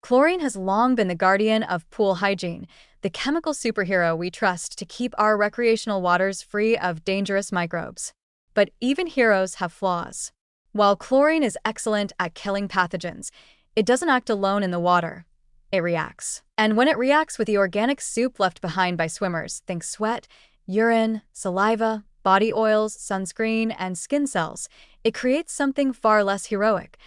Chlorine has long been the guardian of pool hygiene, the chemical superhero we trust to keep our recreational waters free of dangerous microbes. But even heroes have flaws. While chlorine is excellent at killing pathogens, it doesn't act alone in the water. It reacts. And when it reacts with the organic soup left behind by swimmers, think sweat, urine, saliva, body oils, sunscreen, and skin cells, it creates something far less heroic: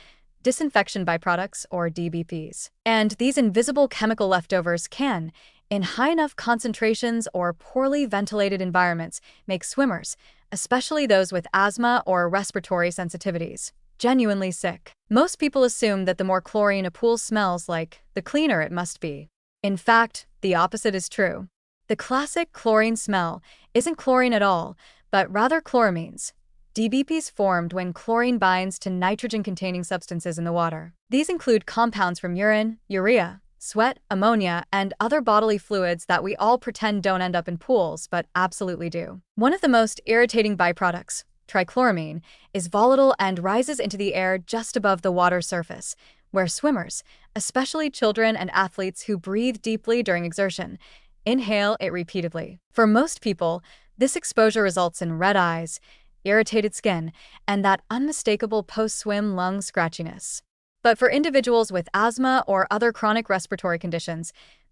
disinfection byproducts, or DBPs. And these invisible chemical leftovers can, in high enough concentrations or poorly ventilated environments, make swimmers, especially those with asthma or respiratory sensitivities, genuinely sick. Most people assume that the more chlorine a pool smells like, the cleaner it must be. In fact, the opposite is true. The classic chlorine smell isn't chlorine at all, but rather chloramines, DBPs formed when chlorine binds to nitrogen-containing substances in the water. These include compounds from urine, urea, sweat, ammonia, and other bodily fluids that we all pretend don't end up in pools, but absolutely do. One of the most irritating byproducts, trichloramine, is volatile and rises into the air just above the water's surface, where swimmers, especially children and athletes who breathe deeply during exertion, inhale it repeatedly. For most people, this exposure results in red eyes, irritated skin, and that unmistakable post-swim lung scratchiness. But for individuals with asthma or other chronic respiratory conditions,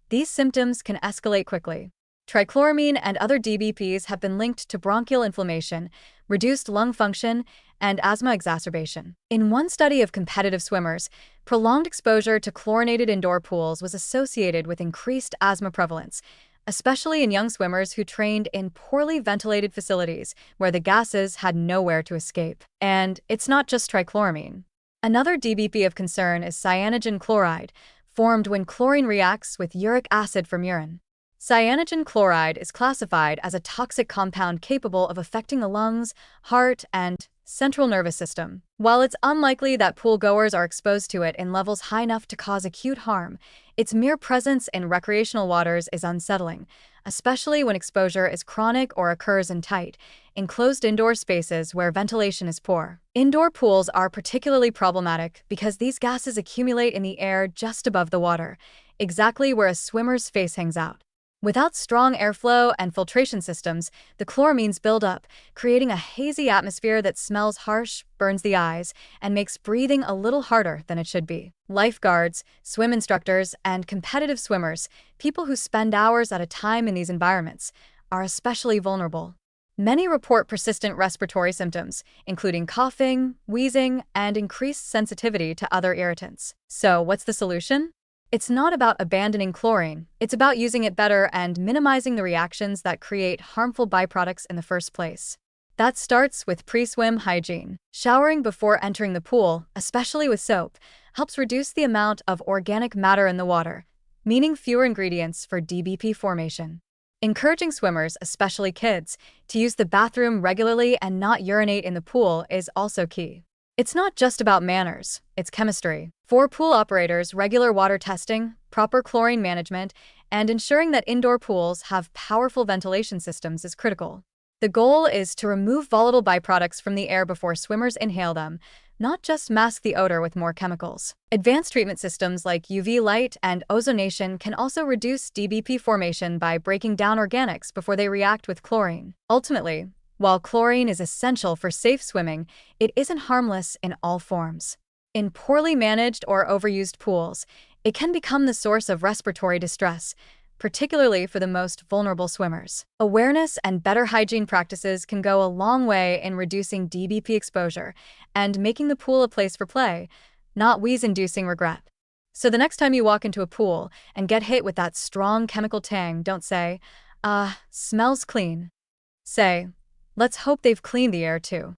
these symptoms can escalate quickly. Trichloramine and other DBPs have been linked to bronchial inflammation, reduced lung function, and asthma exacerbation. In one study of competitive swimmers, prolonged exposure to chlorinated indoor pools was associated with increased asthma prevalence, especially in young swimmers who trained in poorly ventilated facilities where the gases had nowhere to escape. And it's not just trichloramine. Another DBP of concern is cyanogen chloride, formed when chlorine reacts with uric acid from urine. Cyanogen chloride is classified as a toxic compound capable of affecting the lungs, heart, and central nervous system. While it's unlikely that pool-goers are exposed to it in levels high enough to cause acute harm, its mere presence in recreational waters is unsettling, especially when exposure is chronic or occurs in tight, enclosed indoor spaces where ventilation is poor. Indoor pools are particularly problematic because these gases accumulate in the air just above the water, exactly where a swimmer's face hangs out. Without strong airflow and filtration systems, the chloramines build up, creating a hazy atmosphere that smells harsh, burns the eyes, and makes breathing a little harder than it should be. Lifeguards, swim instructors, and competitive swimmers, people who spend hours at a time in these environments, are especially vulnerable. Many report persistent respiratory symptoms, including coughing, wheezing, and increased sensitivity to other irritants. So, what's the solution? It's not about abandoning chlorine, it's about using it better and minimizing the reactions that create harmful byproducts in the first place. That starts with pre-swim hygiene. Showering before entering the pool, especially with soap, helps reduce the amount of organic matter in the water, meaning fewer ingredients for DBP formation. Encouraging swimmers, especially kids, to use the bathroom regularly and not urinate in the pool is also key. It's not just about manners, it's chemistry. For pool operators, regular water testing, proper chlorine management, and ensuring that indoor pools have powerful ventilation systems is critical. The goal is to remove volatile byproducts from the air before swimmers inhale them, not just mask the odor with more chemicals. Advanced treatment systems like UV light and ozonation can also reduce DBP formation by breaking down organics before they react with chlorine. Ultimately, while chlorine is essential for safe swimming, it isn't harmless in all forms. In poorly managed or overused pools, it can become the source of respiratory distress, particularly for the most vulnerable swimmers. Awareness and better hygiene practices can go a long way in reducing DBP exposure and making the pool a place for play, not wheeze-inducing regret. So the next time you walk into a pool and get hit with that strong chemical tang, don't say, smells clean. Say, let's hope they've cleaned the air too.